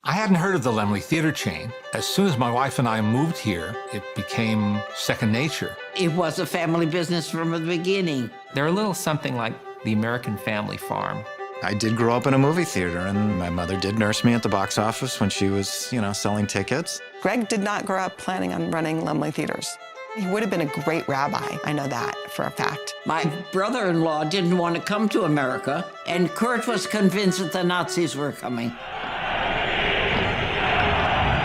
I hadn't heard of the Laemmle Theatre chain. As soon as my wife and I moved here, it became second nature. It was a family business from the beginning. They're a little something like the American family farm. I did grow up in a movie theater, and my mother did nurse me at the box office when she was, selling tickets. Greg did not grow up planning on running Laemmle Theatres. He would have been a great rabbi. I know that for a fact. My brother-in-law didn't want to come to America, and Kurt was convinced that the Nazis were coming.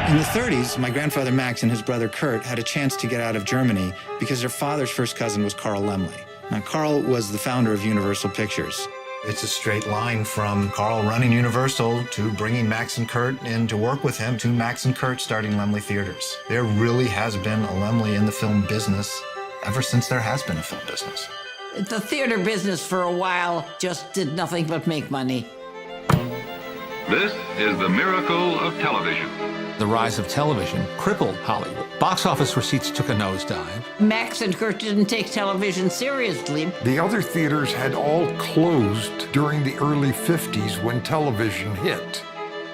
In the 30s, my grandfather Max and his brother Kurt had a chance to get out of Germany because their father's first cousin was Carl Laemmle. Now, Carl was the founder of Universal Pictures. It's a straight line from Carl running Universal to bringing Max and Kurt in to work with him to Max and Kurt starting Laemmle Theatres. There really has been a Laemmle in the film business ever since there has been a film business. The theater business for a while just did nothing but make money. This is the miracle of television. The rise of television crippled Hollywood. Box office receipts took a nosedive. Max and Kurt didn't take television seriously. The other theaters had all closed during the early 50s when television hit.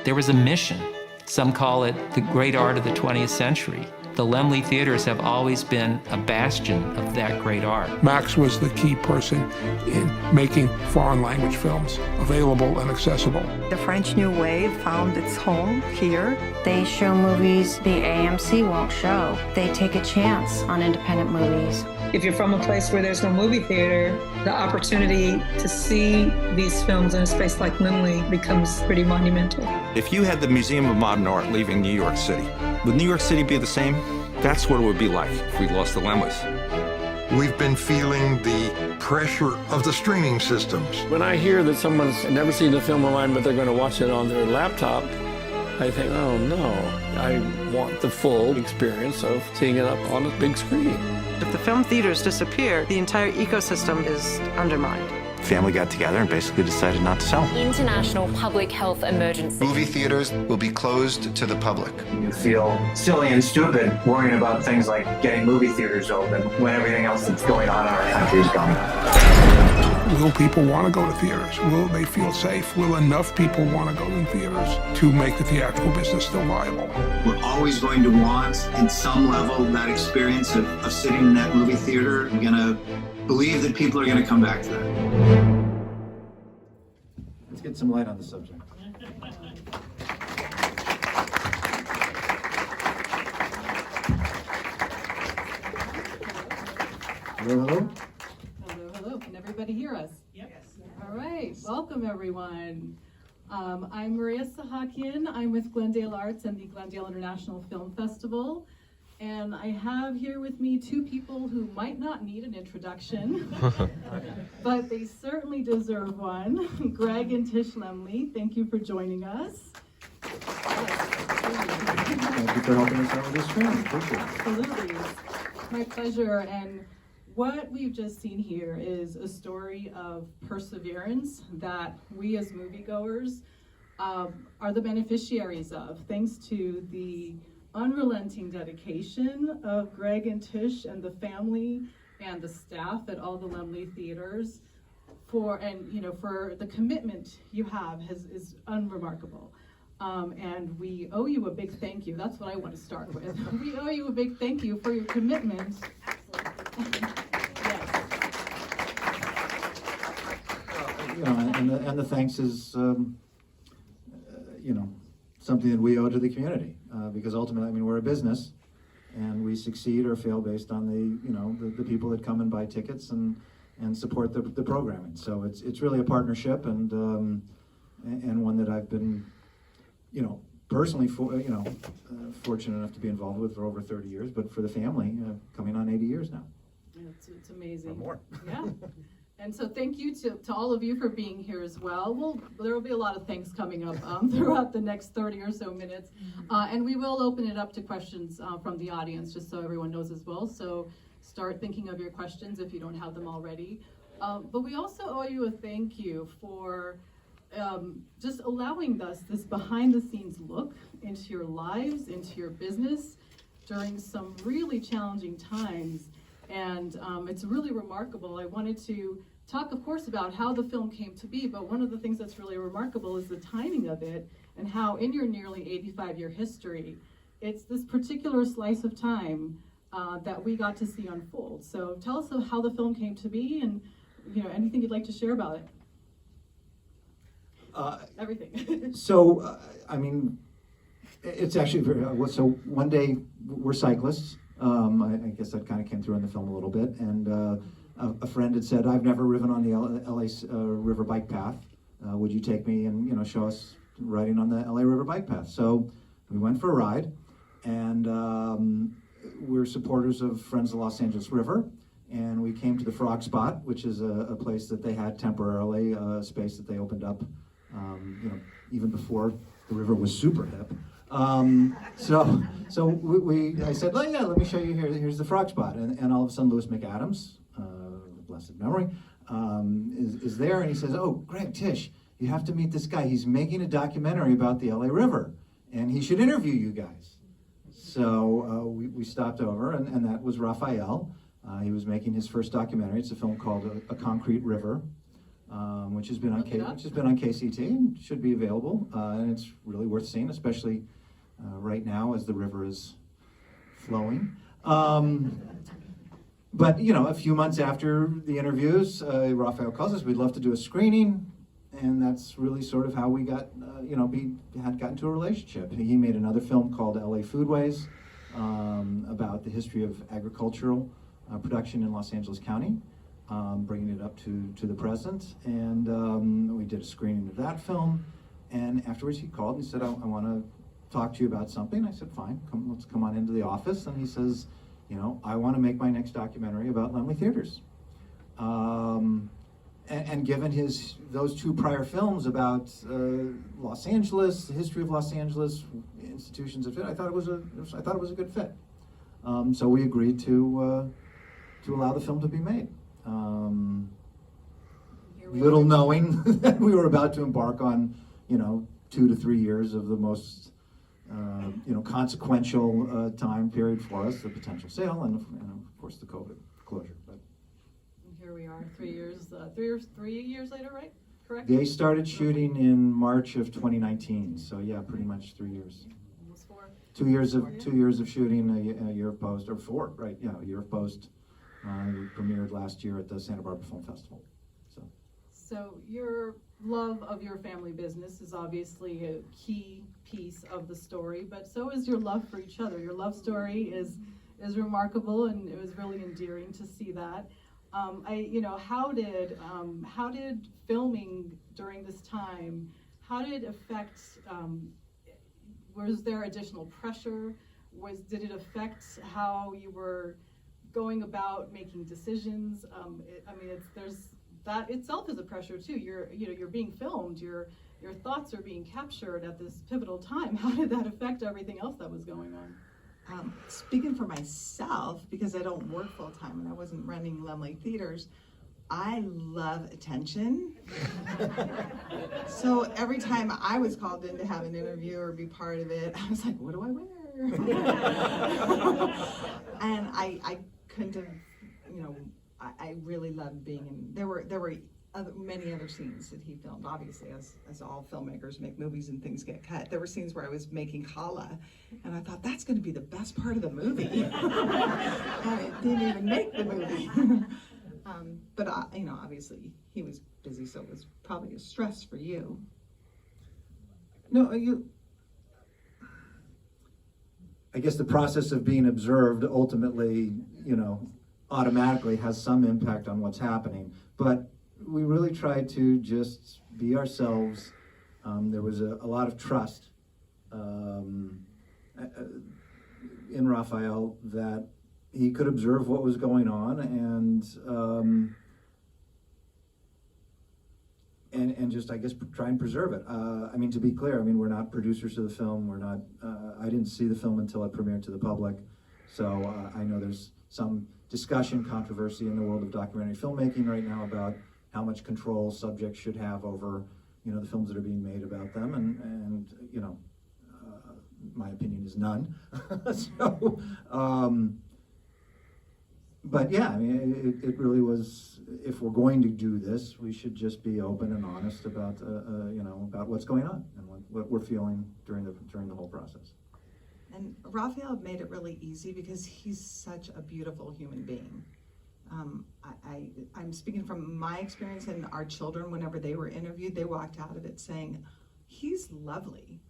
There was a mission. Some call it the great art of the 20th century. The Laemmle Theatres have always been a bastion of that great art. Max was the key person in making foreign language films available and accessible. The French New Wave found its home here. They show movies the AMC won't show. They take a chance on independent movies. If you're from a place where there's no movie theater, the opportunity to see these films in a space like Laemmle becomes pretty monumental. If you had the Museum of Modern Art leaving New York City, would New York City be the same? That's what it would be like if we lost the Laemmles. We've been feeling the pressure of the streaming systems. When I hear that someone's never seen a film of mine, but they're going to watch it on their laptop, I think, oh no, I want the full experience of seeing it up on a big screen. If the film theaters disappear, the entire ecosystem is undermined. Family got together and basically decided not to sell. International public health emergency. Movie theaters will be closed to the public. You feel silly and stupid worrying about things like getting movie theaters open when everything else that's going on in our country is gone. Will people want to go to theaters? Will they feel safe? Will enough people want to go to theaters to make the theatrical business still viable? We're always going to want, in some level, that experience of sitting in that movie theater. We're going to believe that people are going to come back to that. Let's get some light on the subject. Hello, hello. Hello, hello. Can everybody hear us? Yep. Yes. All right. Welcome, everyone. I'm Maria Sahakian. I'm with Glendale Arts and the Glendale International Film Festival. And I have here with me two people who might not need an introduction, but they certainly deserve one. Greg and Tish Laemmle, thank you for joining us. Thank you for helping us out with this film. Absolutely. My pleasure. And what we've just seen here is a story of perseverance that we as moviegoers are the beneficiaries of, thanks to the unrelenting dedication of Greg and Tish and the family and the staff at all the Laemmle Theaters for the commitment you have is unremarkable. And we owe you a big thank you. That's what I want to start with. We owe you a big thank you for your commitment. And the thanks is, something that we owe to the community, because ultimately, we're a business, and we succeed or fail based on the people that come and buy tickets and support the programming. So it's really a partnership, and one that I've been, personally fortunate enough to be involved with for over 30 years, but for the family, coming on 80 years now. It's amazing. Or more. Yeah. And so thank you to all of you for being here as well. There will be a lot of thanks coming up throughout the next 30 or so minutes. And we will open it up to questions from the audience, just so everyone knows as well. So start thinking of your questions if you don't have them already. But we also owe you a thank you for just allowing us this behind-the-scenes look into your lives, into your business during some really challenging times. And it's really remarkable. I wanted to talk, of course, about how the film came to be, but one of the things that's really remarkable is the timing of it and how in your nearly 85-year history, it's this particular slice of time that we got to see unfold. So tell us how the film came to be, and anything you'd like to share about it. Everything. So, I mean, it's actually very, so one day we're cyclists. I guess that kind of came through in the film a little bit. And a friend had said, I've never ridden on the LA River bike path. Would you take me and, show us riding on the LA River bike path? So we went for a ride, and we're supporters of Friends of the Los Angeles River. And we came to the Frog Spot, which is a place that they had temporarily, a space that they opened up, even before the river was super hip. So I said, oh yeah, let me show you here. Here's the Frog Spot. And all of a sudden, Louis McAdams, blessed memory, is there. And he says, oh, Greg, Tish, you have to meet this guy. He's making a documentary about the LA River, and he should interview you guys. So we stopped over, and that was Raphael. He was making his first documentary. It's a film called A Concrete River, which has been on KCT and should be available, and it's really worth seeing, especially right now as the river is flowing. But a few months after the interviews, Raphael calls us. We'd love to do a screening, and that's really sort of how we got, had gotten to a relationship. He made another film called LA Foodways, about the history of agricultural production in Los Angeles County, bringing it up to the present. And we did a screening of that film. And afterwards he called and said, I want to talk to you about something. I said, fine, let's come on into the office. And he says, I want to make my next documentary about Laemmle Theatres. And given those two prior films about Los Angeles, the history of Los Angeles, institutions that fit, I thought it was a good fit. So we agreed to allow the film to be made. Little knowing that we were about to embark on, 2 to 3 years of the most, consequential time period for us, the potential sale, and of course the COVID closure. But here we are, 3 years later, right? Correct? They started shooting in March of 2019, so yeah, pretty much 3 years. Almost 4. 2 years of shooting, a year of post, or 4, right? Yeah, a year of post. We premiered last year at the Santa Barbara Film Festival. So your love of your family business is obviously a key piece of the story, but so is your love for each other. Your love story is remarkable, and it was really endearing to see that. How did filming during this time, how did it affect, was there additional pressure? Did it affect how you were going about making decisions? That itself is a pressure too. You're being filmed, your thoughts are being captured at this pivotal time. How did that affect everything else that was going on? Speaking for myself, because I don't work full time and I wasn't running Laemmle Theatres, I love attention. So every time I was called in to have an interview or be part of it, I was like, what do I wear? And I couldn't have, I really loved being in, there were many other scenes that he filmed. Obviously, as all filmmakers make movies and things get cut, there were scenes where I was making challah, and I thought that's going to be the best part of the movie. And it didn't even make the movie. But obviously he was busy, so it was probably a stress for you. No, I guess the process of being observed ultimately, automatically has some impact on what's happening. But we really tried to just be ourselves. There was a lot of trust in Raphael that he could observe what was going on and just, I guess, try and preserve it. To be clear, we're not producers of the film. We're not. I didn't see the film until it premiered to the public, so I know there's some discussion, controversy in the world of documentary filmmaking right now about how much control subjects should have over, the films that are being made about them, and my opinion is none. But yeah, I mean, it really was, if we're going to do this, we should just be open and honest about, about what's going on and what we're feeling during the whole process. And Raphael made it really easy because he's such a beautiful human being. I'm speaking from my experience, and our children, whenever they were interviewed, they walked out of it saying, he's lovely.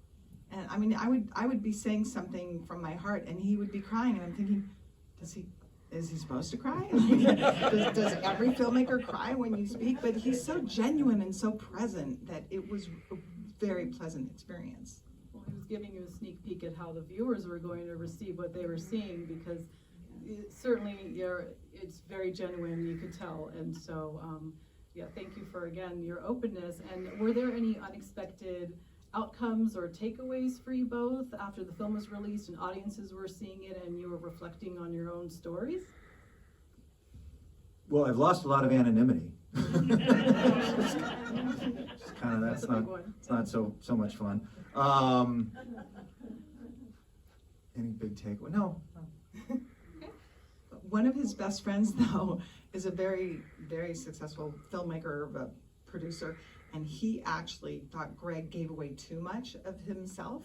And I mean, I would be saying something from my heart and he would be crying, and I'm thinking, is he supposed to cry? Does every filmmaker cry when you speak? But he's so genuine and so present that it was a very pleasant experience. Well, he was giving you a sneak peek at how the viewers were going to receive what they were seeing, because certainly it's very genuine, you could tell. And so, yeah, thank you for, again, your openness. And were there any unexpected outcomes or takeaways for you both after the film was released and audiences were seeing it and you were reflecting on your own stories? Well, I've lost a lot of anonymity. It's kind of, it's not so much fun. Any big takeaway? No. One of his best friends, though, is a very, very successful filmmaker, a producer, and he actually thought Greg gave away too much of himself,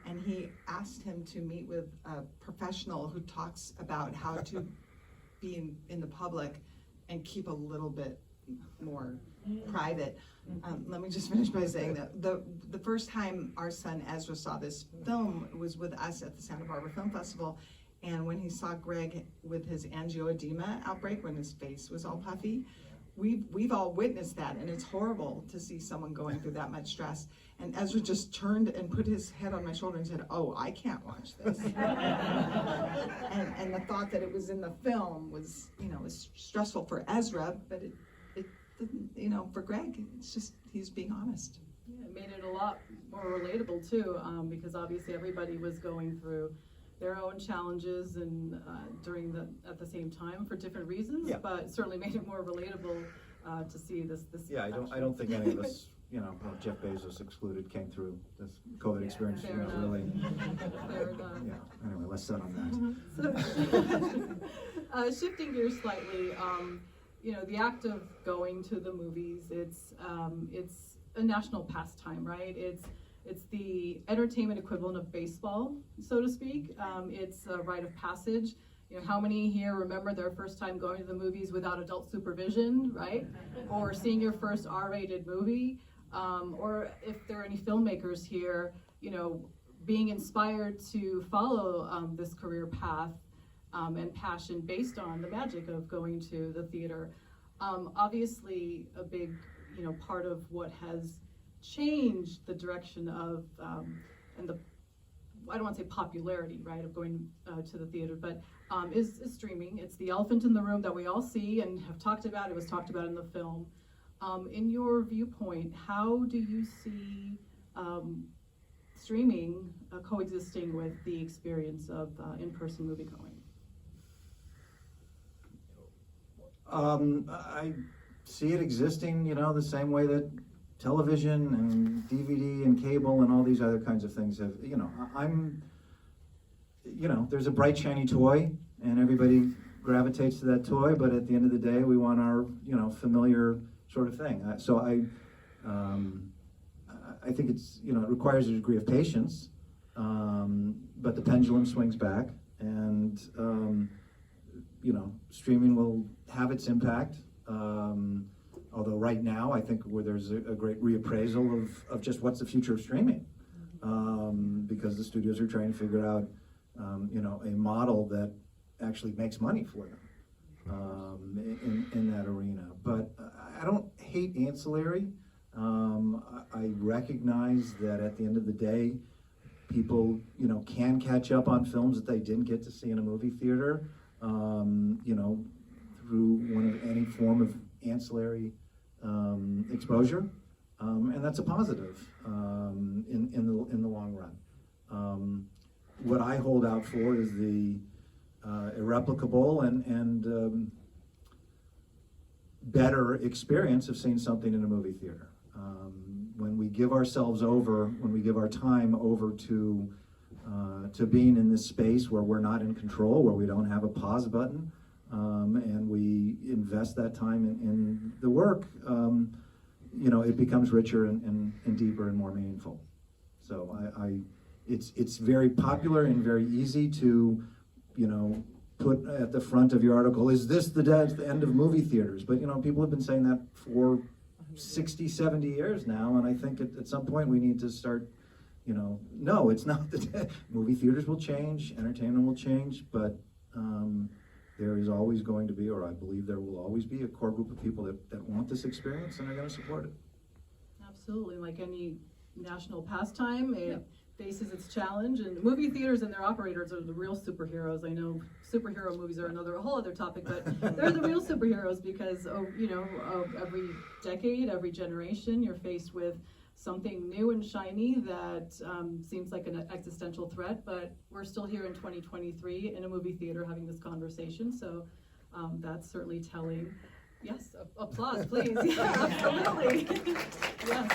and he asked him to meet with a professional who talks about how to be in the public and keep a little bit more private. Let me just finish by saying that the first time our son Ezra saw this film was with us at the Santa Barbara Film Festival, and when he saw Greg with his angioedema outbreak, when his face was all puffy, we've all witnessed that, and it's horrible to see someone going through that much stress. And Ezra just turned and put his head on my shoulder and said, "Oh, I can't watch this." and the thought that it was in the film was, was stressful for Ezra, but it didn't, for Greg, it's just, he's being honest. Yeah, it made it a lot more relatable too, because obviously everybody was going through their own challenges and at the same time for different reasons, yeah. But it certainly made it more relatable to see this. Yeah, I don't think any of us, Jeff Bezos excluded, came through this COVID experience. Fair enough. Really. Fair enough. Yeah. Anyway, less said on that. So, shifting gears slightly, the act of going to the movies, it's a national pastime, right? It's the entertainment equivalent of baseball, so to speak. It's a rite of passage. How many here remember their first time going to the movies without adult supervision, right? Or seeing your first R-rated movie? Or if there are any filmmakers here, being inspired to follow this career path and passion based on the magic of going to the theater. Obviously, a big, part of what has changed the direction of and the, I don't want to say popularity, right, of going to the theater, but is streaming. It's the elephant in the room that we all see and have talked about. It was talked about in the film. In your viewpoint, how do you see streaming coexisting with the experience of in-person moviegoing? I see it existing, the same way that television and DVD and cable and all these other kinds of things have, there's a bright shiny toy and everybody gravitates to that toy, but at the end of the day, we want our, familiar sort of thing. So I think it's, it requires a degree of patience, but the pendulum swings back, and, streaming will have its impact. Although right now, I think where there's a great reappraisal of just what's the future of streaming, because the studios are trying to figure out, a model that actually makes money for them in that arena. But I don't hate ancillary. I recognize that at the end of the day, people, can catch up on films that they didn't get to see in a movie theater, through any form of ancillary exposure, and that's a positive in the long run. What I hold out for is the irreplicable and better experience of seeing something in a movie theater. When we give ourselves over, when we give our time over to being in this space where we're not in control, where we don't have a pause button, and we invest that time in the work, it becomes richer and deeper and more meaningful. So it's very popular and very easy to, put at the front of your article, is this the end of movie theaters? But, people have been saying that for 60, 70 years now, and I think at some point we need to start, no, it's not the dead. Movie theaters will change, entertainment will change, but there is always going to be, or I believe there will always be, a core group of people that want this experience and are going to support it. Absolutely, like any national pastime, it faces its challenge, and movie theaters and their operators are the real superheroes. I know superhero movies are a whole other topic, but they're the real superheroes because, every decade, every generation, you're faced with something new and shiny that seems like an existential threat, but we're still here in 2023 in a movie theater having this conversation, so that's certainly telling. Yes, applause, please. Yeah, absolutely. Yes.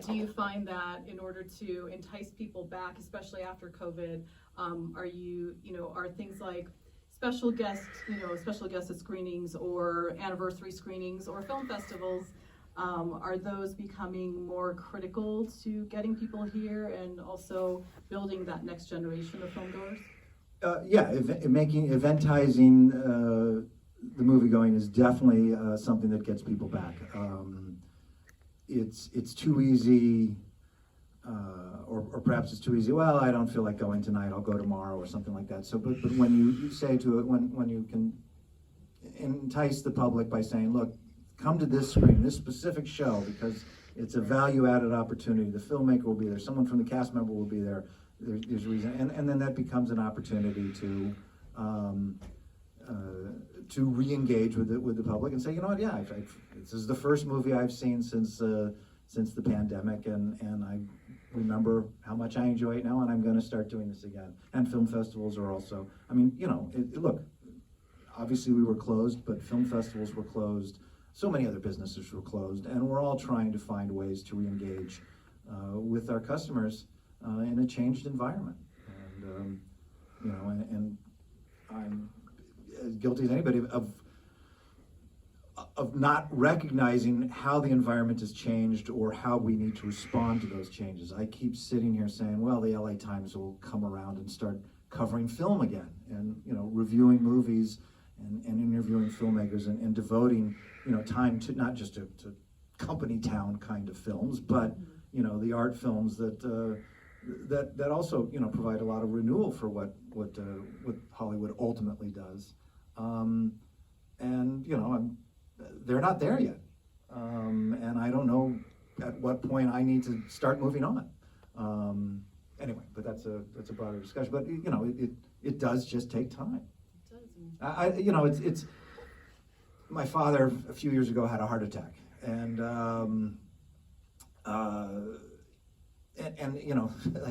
Do you find that in order to entice people back, especially after COVID, are things like special guest screenings or anniversary screenings or film festivals, are those becoming more critical to getting people here and also building that next generation of filmgoers? Eventizing the movie going is definitely something that gets people back. It's too easy, or perhaps it's too easy. Well, I don't feel like going tonight. I'll go tomorrow, or something like that. So, but when you say to it, when you can entice the public by saying, look, come to this screen, this specific show, because it's a value-added opportunity. The filmmaker will be there. Someone from the cast member will be there. There's a reason, and then that becomes an opportunity to re-engage with the public and say, you know what, this is the first movie I've seen since the pandemic, and I remember how much I enjoy it now, and I'm going to start doing this again. And film festivals are also, look, obviously we were closed, but film festivals were closed. So many other businesses were closed, and we're all trying to find ways to re-engage with our customers in a changed environment. And and I'm as guilty as anybody of not recognizing how the environment has changed or how we need to respond to those changes. I keep sitting here saying, well, the LA Times will come around and start covering film again, and reviewing movies and interviewing filmmakers and devoting time to not just to company town kind of films, but the art films that also provide a lot of renewal for what Hollywood ultimately does. They're not there yet, and I don't know at what point I need to start moving on. Anyway, but that's a broader discussion. But it does just take time. It does. It's my father a few years ago had a heart attack, and I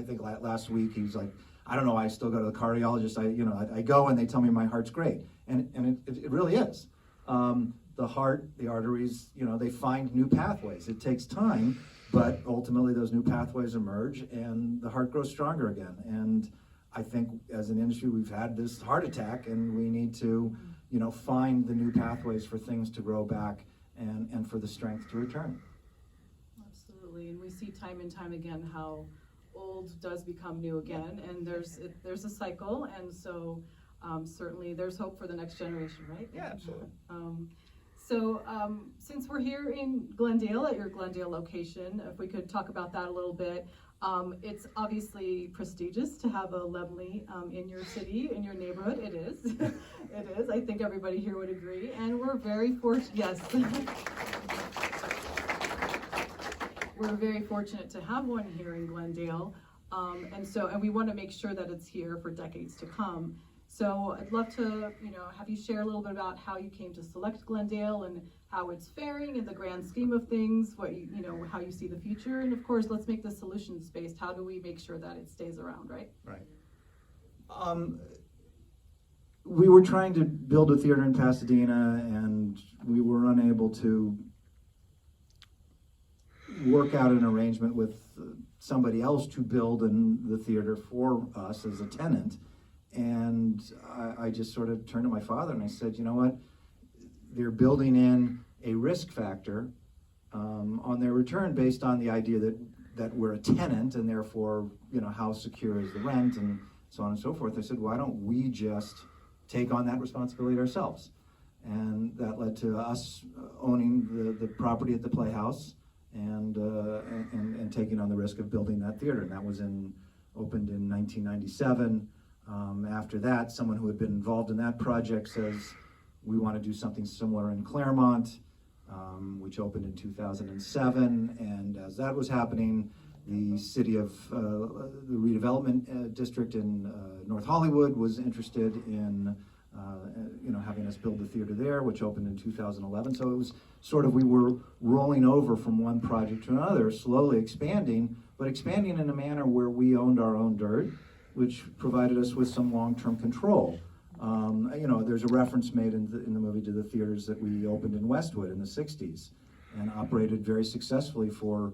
think last week he was like, I don't know, I still go to the cardiologist. I go and they tell me my heart's great, and it really is. The heart, the arteries, they find new pathways. It takes time, but ultimately those new pathways emerge and the heart grows stronger again. And I think as an industry, we've had this heart attack, and we need to, find the new pathways for things to grow back and for the strength to return. Absolutely, and we see time and time again how old does become new again, and there's a cycle, and so certainly there's hope for the next generation, right? Yeah, absolutely. Since we're here in Glendale, at your Glendale location, if we could talk about that a little bit. It's obviously prestigious to have a Laemmle in your city, in your neighborhood. It is. It is. I think everybody here would agree. And we're very fortunate. Yes. We're very fortunate to have one here in Glendale. And we want to make sure that it's here for decades to come. So I'd love to, have you share a little bit about how you came to select Glendale and how it's faring in the grand scheme of things, how you see the future, and of course, let's make this solutions-based. How do we make sure that it stays around, right? Right. We were trying to build a theater in Pasadena, and we were unable to work out an arrangement with somebody else to build the theater for us as a tenant. And I just sort of turned to my father and I said, you know what? They're building in a risk factor on their return based on the idea that we're a tenant and therefore, you know, how secure is the rent and so on and so forth. I said, why don't we just take on that responsibility ourselves? And that led to us owning the property at the Playhouse and taking on the risk of building that theater. And that was opened in 1997. After that, someone who had been involved in that project says, we want to do something similar in Claremont, which opened in 2007. And as that was happening, the city of the redevelopment district in North Hollywood was interested in having us build the theater there, which opened in 2011. So it was sort of, we were rolling over from one project to another, slowly expanding, but expanding in a manner where we owned our own dirt, which provided us with some long-term control. There's a reference made in the movie to the theaters that we opened in Westwood in the 60s and operated very successfully for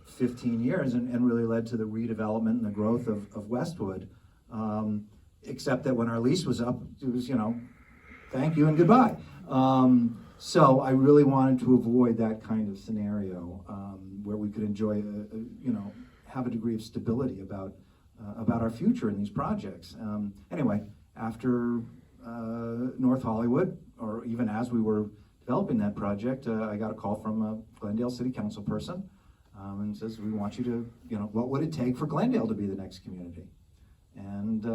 15 years and really led to the redevelopment and the growth of Westwood. Except that when our lease was up, it was, thank you and goodbye. So I really wanted to avoid that kind of scenario where we could enjoy, have a degree of stability about our future in these projects. Anyway, after North Hollywood, or even as we were developing that project, I got a call from a Glendale City Council person and says, we want you to, what would it take for Glendale to be the next community? And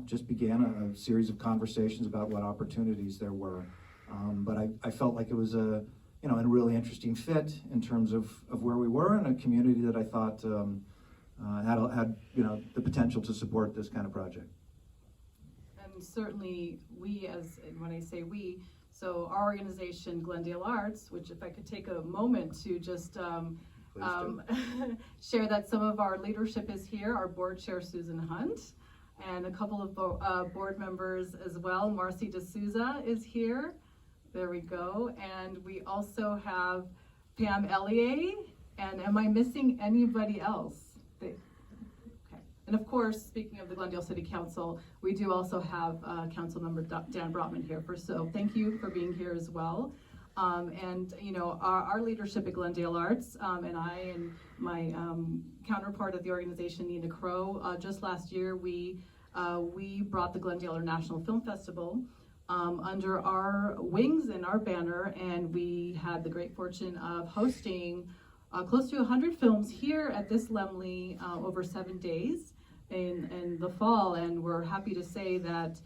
just began a series of conversations about what opportunities there were. But I felt like it was a really interesting fit in terms of where we were in a community that I thought had the potential to support this kind of project. And certainly and when I say we, so our organization, Glendale Arts, which if I could take a moment to just share that some of our leadership is here. Our board chair, Susan Hunt, and a couple of board members as well. Marcy D'Souza is here. There we go. And we also have Pam Ellier. And am I missing anybody else? Okay. And of course, speaking of the Glendale City Council, we do also have Council Member Dan Brotman here. So thank you for being here as well. Our leadership at Glendale Arts, and I and my counterpart at the organization, Nina Crow, just last year we brought the Glendale International Film Festival under our wings and our banner, and we had the great fortune of hosting close to 100 films here at this Laemmle over 7 days in the fall, and we're happy to say that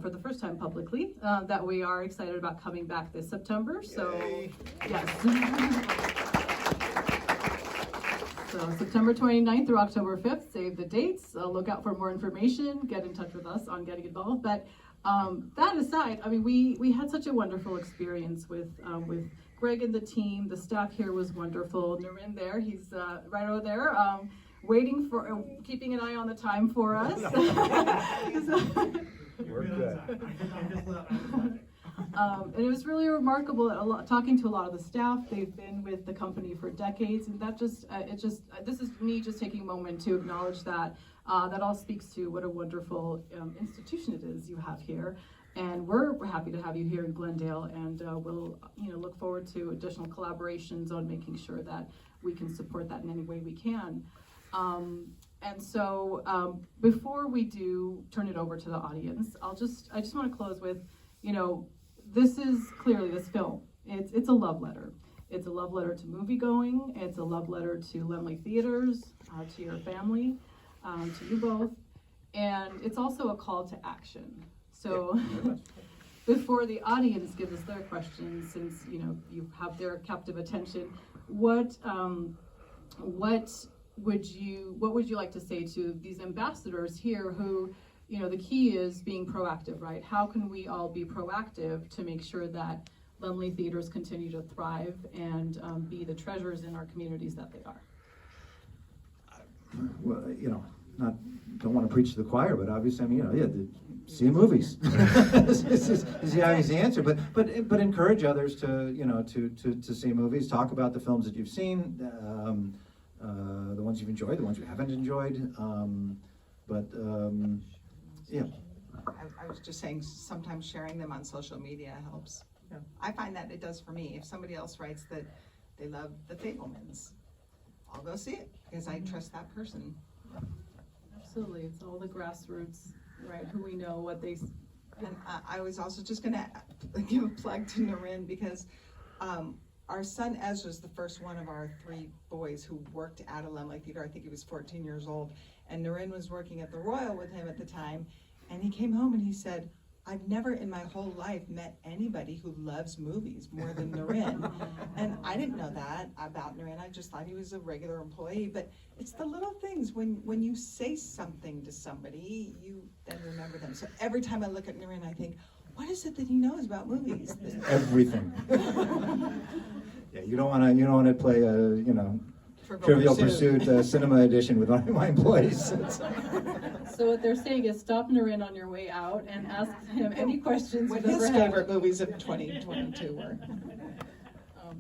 for the first time publicly, that we are excited about coming back this September. So, yes. So September 29th through October 5th, save the dates. Look out for more information. Get in touch with us on getting involved. But that aside, I mean, we had such a wonderful experience with Greg and the team. The staff here was wonderful. Naren there, he's right over there. Waiting for, keeping an eye on the time for us. We're good. And it was really remarkable. Talking to a lot of the staff, they've been with the company for decades, and that this is me just taking a moment to acknowledge that. That all speaks to what a wonderful institution it is you have here, and we're happy to have you here in Glendale, and we'll look forward to additional collaborations on making sure that we can support that in any way we can. And so before we do turn it over to the audience, I just want to close with, this is clearly this film. It's a love letter. It's a love letter to movie going. It's a love letter to Laemmle Theatres, to your family, to you both, and it's also a call to action. So before the audience gives us their questions, since you have their captive attention, what would you like to say to these ambassadors here who, the key is being proactive, right? How can we all be proactive to make sure that Laemmle Theatres continue to thrive and be the treasures in our communities that they are? Well, don't want to preach to the choir, but obviously, see movies is the obvious answer. But encourage others to see movies. Talk about the films that you've seen. The ones you've enjoyed, the ones you haven't enjoyed. But yeah. I was just saying, sometimes sharing them on social media helps. Yeah. I find that it does for me. If somebody else writes that they love The Fabelmans, I'll go see it because I trust that person. Absolutely, it's all the grassroots, right? Who we know, what they. And I was also just going to give a plug to Narin because our son Ezra's the first one of our 3 boys who worked at a Laemmle Theater. I think he was 14 years old, and Narin was working at the Royal with him at the time. And he came home and he said, I've never in my whole life met anybody who loves movies more than Narin. And I didn't know that about Narin. I just thought he was a regular employee. But it's the little things. When you say something to somebody, you then remember them. So every time I look at Narin, I think, what is it that he knows about movies? Everything. Yeah, you don't want to play a Trivial Pursuit cinema edition with one of my employees. So what they're saying is stop Narin on your way out and ask him any questions. What his favorite movies of 2022 were.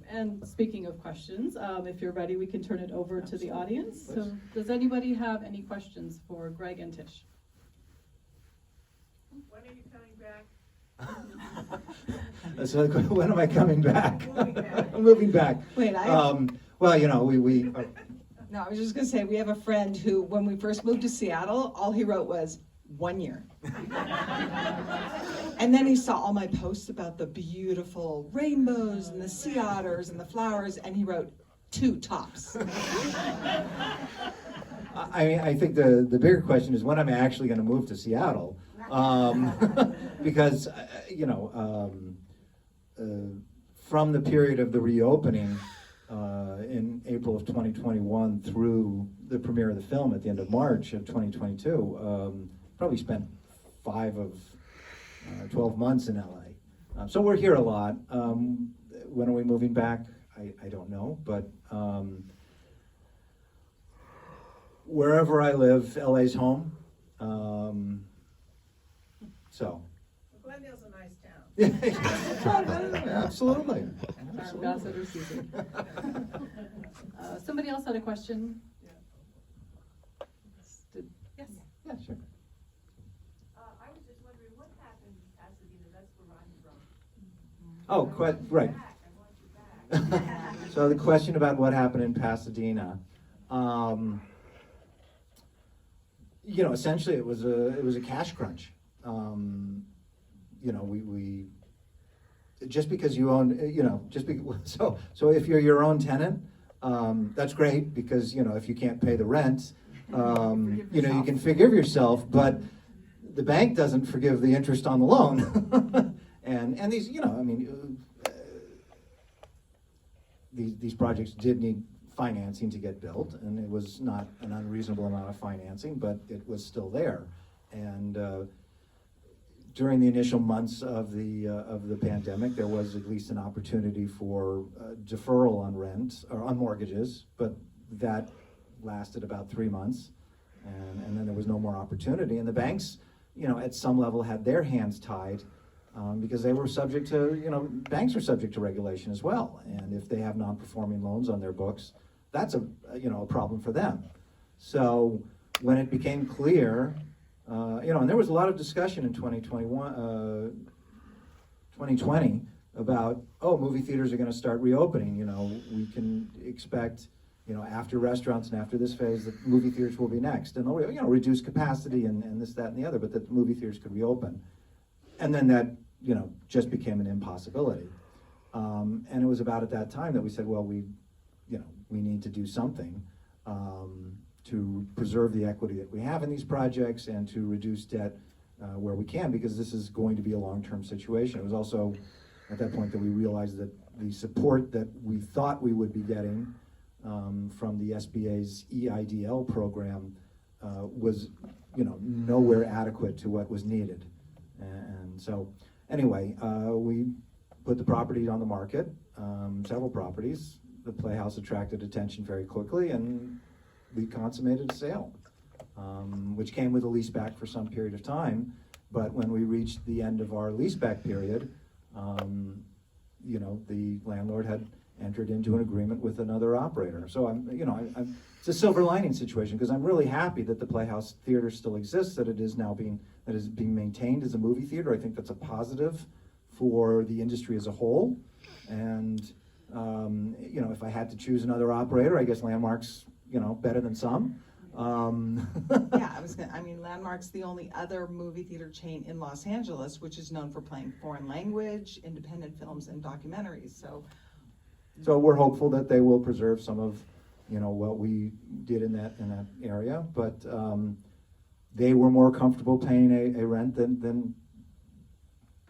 And speaking of questions, if you're ready, we can turn it over to the audience. So does anybody have any questions for Greg and Tish? When are you coming back? So when am I coming back? I'm moving back. Wait, well, we No, I was just going to say, we have a friend who, when we first moved to Seattle, all he wrote was 1 year. And then he saw all my posts about the beautiful rainbows and the sea otters and the flowers, and he wrote 2 tops. I think the bigger question is when am I actually going to move to Seattle? Because, from the period of the reopening, in April of 2021 through the premiere of the film at the end of March of 2022, probably spent 5 of 12 months in LA. So we're here a lot. When are we moving back? I don't know, but wherever I live, LA's home. So. Glendale's a nice town. Absolutely. Our ambassador Susan. Somebody else had a question? Yes. Yeah, sure. I was just wondering what happened in Pasadena. That's where I'm from. Oh, quite right. So the question about what happened in Pasadena, essentially it was a cash crunch. We just because you own, so if you're your own tenant, that's great because if you can't pay the rent, you can forgive yourself, but the bank doesn't forgive the interest on the loan, and these, these projects did need financing to get built, and it was not an unreasonable amount of financing, but it was still there, and. During the initial months of the pandemic, there was at least an opportunity for deferral on rent or on mortgages, but that lasted about 3 months, and then there was no more opportunity. And the banks, at some level, had their hands tied because they were subject to, banks are subject to regulation as well. And if they have non-performing loans on their books, that's a problem for them. So when it became clear. And there was a lot of discussion in 2020 about, movie theaters are going to start reopening. We can expect, after restaurants and after this phase, that movie theaters will be next. And they'll, reduce capacity and this, that, and the other, but that movie theaters could reopen. And then that, just became an impossibility. And it was about at that time that we said, well, we need to do something. To preserve the equity that we have in these projects and to reduce debt where we can, because this is going to be a long-term situation. It was also at that point that we realized that the support that we thought we would be getting from the SBA's EIDL program was, nowhere adequate to what was needed. And so, anyway, we put the property on the market, several properties. The Playhouse attracted attention very quickly, and we consummated a sale, which came with a lease back for some period of time. But when we reached the end of our lease back period, the landlord had entered into an agreement with another operator. So it's a silver lining situation, because I'm really happy that the Playhouse Theater still exists, that it is now being maintained as a movie theater. I think that's a positive for the industry as a whole. And if I had to choose another operator, I guess Landmark's better than some. Yeah, Landmark's the only other movie theater chain in Los Angeles which is known for playing foreign language, independent films, and documentaries. So we're hopeful that they will preserve some of, what we did in that area. But they were more comfortable paying a rent than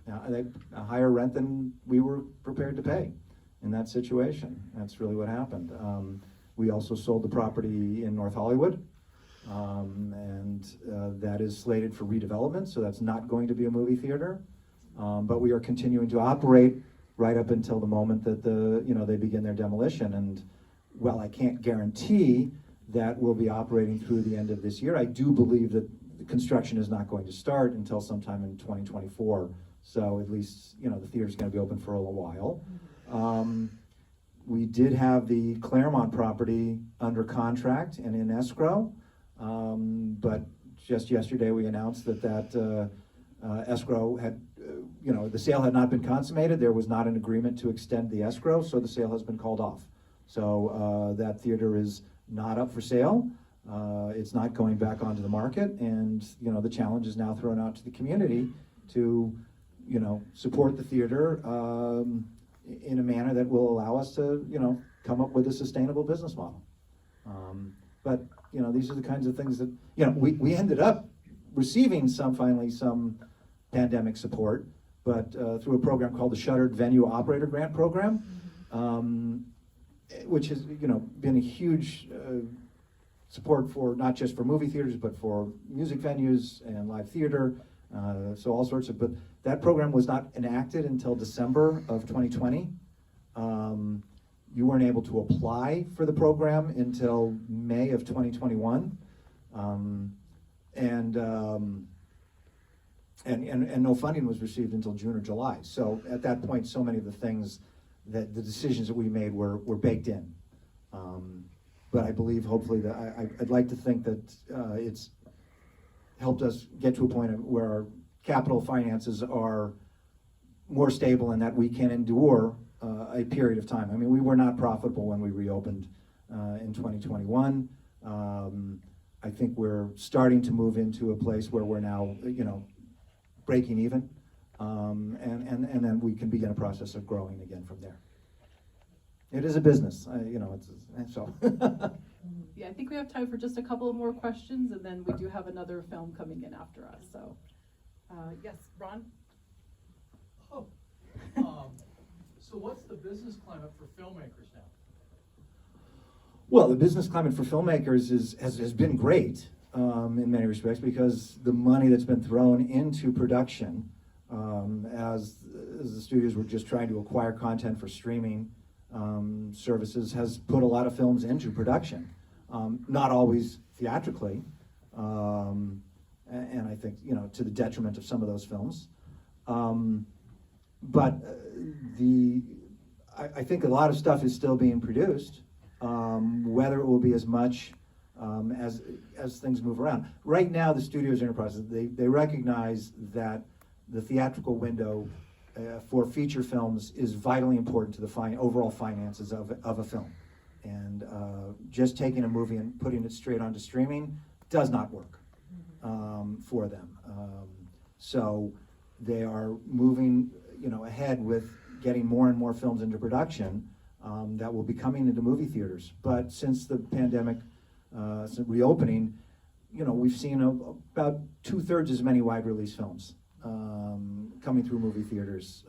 a higher rent than we were prepared to pay in that situation. That's really what happened. We also sold the property in North Hollywood, and that is slated for redevelopment, so that's not going to be a movie theater. But we are continuing to operate right up until the moment that they begin their demolition. And while I can't guarantee that we'll be operating through the end of this year, I do believe that the construction is not going to start until sometime in 2024. So at least, the theater's going to be open for a little while. We did have the Claremont property under contract and in escrow, but just yesterday we announced that escrow had, the sale had not been consummated. There was not an agreement to extend the escrow, so the sale has been called off. So that theater is not up for sale. It's not going back onto the market, and the challenge is now thrown out to the community to support the theater in a manner that will allow us to come up with a sustainable business model. But these are the kinds of things that we ended up receiving some pandemic support, but through a program called the Shuttered Venue Operator Grant Program, which has been a huge support for not just for movie theaters but for music venues and live theater, so all sorts of. But that program was not enacted until December of 2020. You weren't able to apply for the program until May of 2021, and no funding was received until June or July. So at that point, so many of the things that the decisions that we made were baked in. But I believe, hopefully, that I'd like to think that it's helped us get to a point where our capital finances are more stable and that we can endure a period of time. We were not profitable when we reopened in 2021. I think we're starting to move into a place where we're now, breaking even, and then we can begin a process of growing again from there. It is a business, so. Yeah, I think we have time for just a couple more questions, and then we do have another film coming in after us. So, yes, Ron? So what's the business climate for filmmakers now? Well, the business climate for filmmakers has been great in many respects, because the money that's been thrown into production as the studios were just trying to acquire content for streaming services has put a lot of films into production. Not always theatrically, and I think, to the detriment of some of those films. But I think a lot of stuff is still being produced, whether it will be as much as things move around. Right now, the studios are in a process. They recognize that the theatrical window for feature films is vitally important to the overall finances of a film. And just taking a movie and putting it straight onto streaming does not work for them. So they are moving ahead with getting more and more films into production that will be coming into movie theaters. But since the pandemic, since reopening, we've seen about 2/3 as many wide release films coming through movie theaters.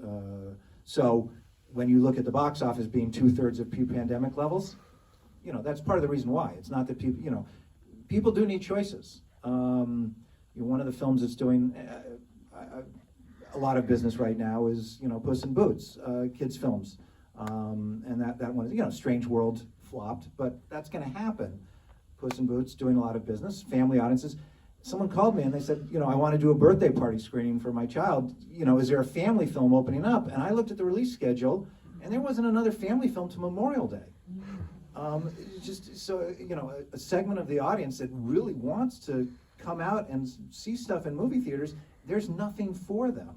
So when you look at the box office being 2/3 of pre-pandemic levels, that's part of the reason why. It's not that people do need choices. One of the films that's doing a lot of business right now is Puss in Boots, kids films, and that one is Strange World flopped, but that's going to happen. Puss in Boots doing a lot of business, family audiences. Someone called me and they said, I want to do a birthday party screening for my child. Is there a family film opening up? And I looked at the release schedule, and there wasn't another family film to Memorial Day. Just so, a segment of the audience that really wants to come out and see stuff in movie theaters, there's nothing for them.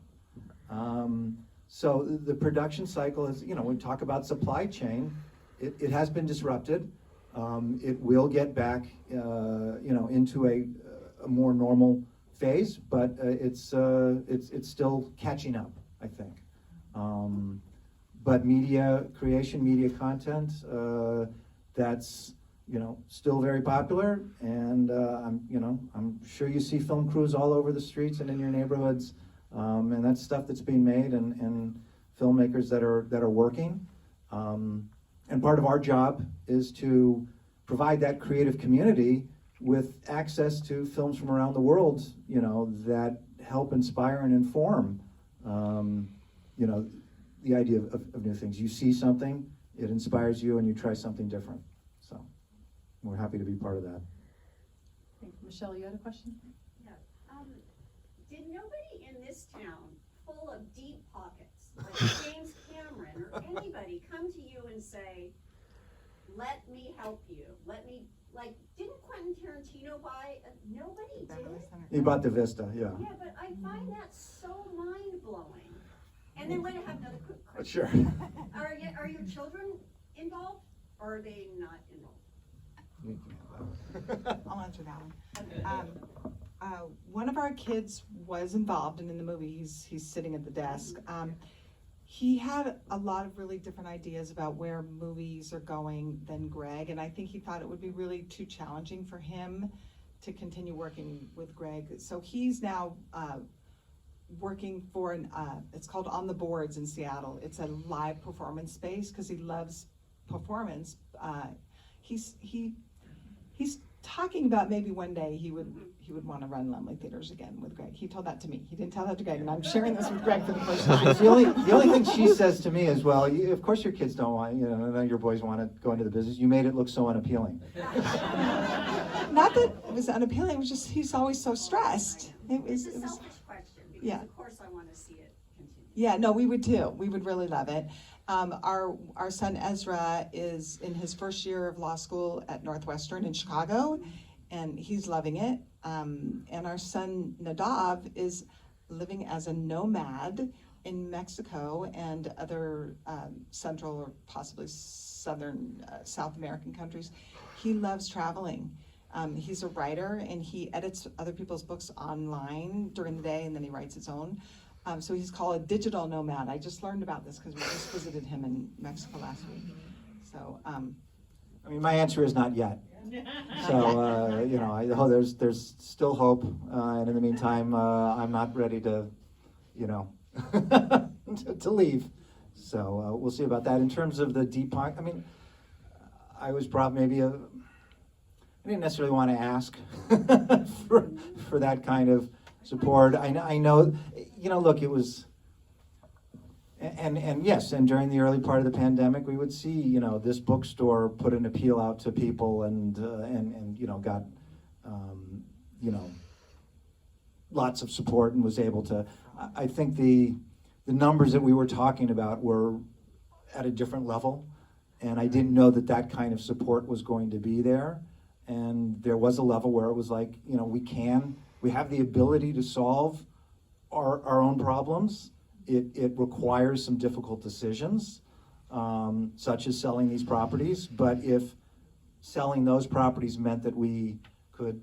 So the production cycle is, we talk about supply chain, it has been disrupted. It will get back, into a more normal phase, but it's still catching up, I think. But media creation, media content, that's still very popular, and I'm sure you see film crews all over the streets and in your neighborhoods, and that's stuff that's being made, and filmmakers that are working. And part of our job is to provide that creative community with access to films from around the world, that help inspire and inform, the idea of new things. You see something, it inspires you, and you try something different. So we're happy to be part of that. Thank you. Michelle, you had a question? Yeah. Did nobody in this town full of deep pockets, like James Cameron or anybody, come to you and say, let me help you, didn't Quentin Tarantino buy, nobody did? He bought the Vista, yeah. Yeah, but I find that so mind-blowing. And then I have another quick question. Sure. Are your children involved, or are they not involved? I'll answer that one. One of our kids was involved, and in the movie, he's sitting at the desk. He had a lot of really different ideas about where movies are going than Greg, and I think he thought it would be really too challenging for him to continue working with Greg. So he's now working for it's called On the Boards in Seattle. It's a live performance space because he loves performance. He's talking about maybe one day he would want to run Laemmle Theaters again with Greg. He told that to me. He didn't tell that to Greg, and I'm sharing this with Greg for the first time. The only thing she says to me is, well, of course your kids don't want, none of your boys want to go into the business. You made it look so unappealing. Not that it was unappealing, it was just he's always so stressed. It's a selfish question, because of course I want to see it continue. Yeah, no, we would too. We would really love it. Our son Ezra is in his first year of law school at Northwestern in Chicago, and he's loving it. And our son Nadav is living as a nomad in Mexico and other Central or possibly Southern South American countries. He loves traveling. He's a writer, and he edits other people's books online during the day, and then he writes his own. So he's called a digital nomad. I just learned about this because we just visited him in Mexico last week. So, my answer is not yet. So, there's still hope, and in the meantime, I'm not ready to, to leave. So we'll see about that. In terms of the deep pocket, I was probably I didn't necessarily want to ask for that kind of support. I know, look, it was, and yes, and during the early part of the pandemic, we would see, this bookstore put an appeal out to people and got, lots of support and was able to, I think the numbers that we were talking about were at a different level, and I didn't know that kind of support was going to be there. And there was a level where it was like, we have the ability to solve our own problems. It requires some difficult decisions, such as selling these properties. But if selling those properties meant that we could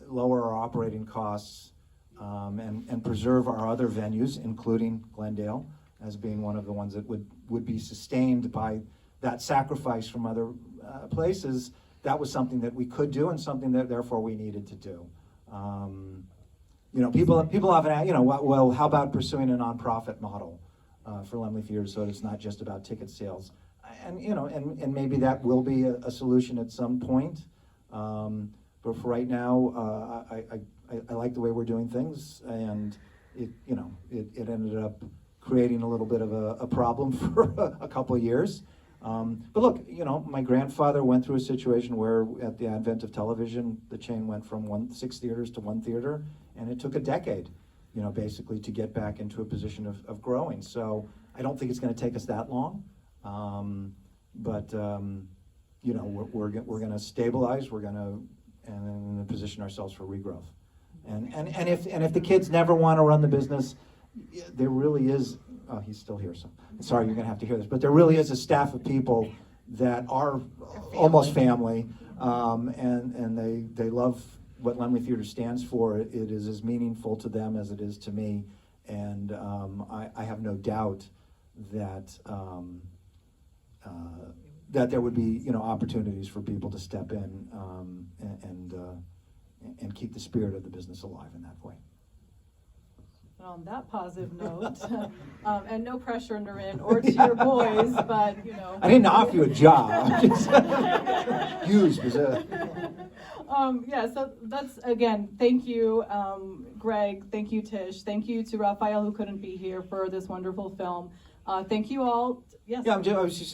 lower our operating costs and preserve our other venues, including Glendale, as being one of the ones that would be sustained by that sacrifice from other places, that was something that we could do and something that therefore we needed to do. People often ask, well, how about pursuing a nonprofit model for Laemmle Theatres so it's not just about ticket sales? And maybe that will be a solution at some point. But for right now, I like the way we're doing things, and it ended up creating a little bit of a problem for a couple of years. But look, my grandfather went through a situation where at the advent of television, the chain went from 6 theaters to 1 theater, and it took a decade, basically to get back into a position of growing. So I don't think it's going to take us that long, but you know, we're going to stabilize. We're going to and position ourselves for regrowth. And if the kids never want to run the business, there really is. Oh, he's still here, so sorry, you're going to have to hear this. But there really is a staff of people that are almost family, and they love what Laemmle Theatres stands for. It is as meaningful to them as it is to me, and I have no doubt that that there would be, you know, opportunities for people to step in and keep the spirit of the business alive in that way. On that positive note, and no pressure, Noreen, or to your boys, but you know. I didn't offer you a job. Use was yeah, so that's, again, thank you, Greg, thank you, Tish, thank you to Raphael, who couldn't be here, for this wonderful film. Thank you all. Yes. Yeah,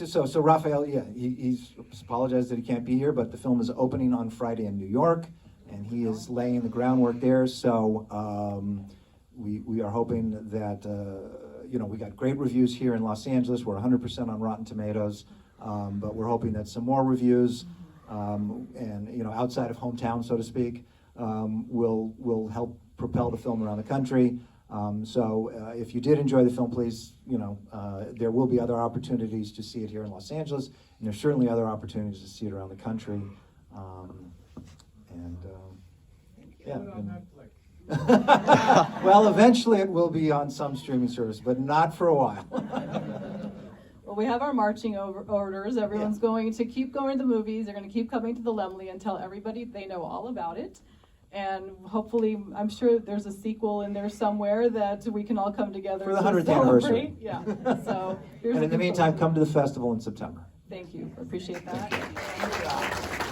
so Raphael, yeah, he's apologized that he can't be here, but the film is opening on Friday in New York, and he is laying the groundwork there. So we are hoping that you know, we got great reviews here in Los Angeles. We're 100% on Rotten Tomatoes, but we're hoping that some more reviews and, you know, outside of hometown, so to speak, will help propel the film around the country. So if you did enjoy the film, please, you know, there will be other opportunities to see it here in Los Angeles, and there's certainly other opportunities to see it around the country. Yeah. Well, eventually it will be on some streaming service, but not for a while. Well, we have our marching orders. Everyone's going to keep going to the movies. They're going to keep coming to the Laemmle and tell everybody they know all about it. And hopefully, I'm sure there's a sequel in there somewhere that we can all come together for the 100th anniversary. Yeah. So, and in the meantime, come to the festival in September. Thank you. Appreciate that.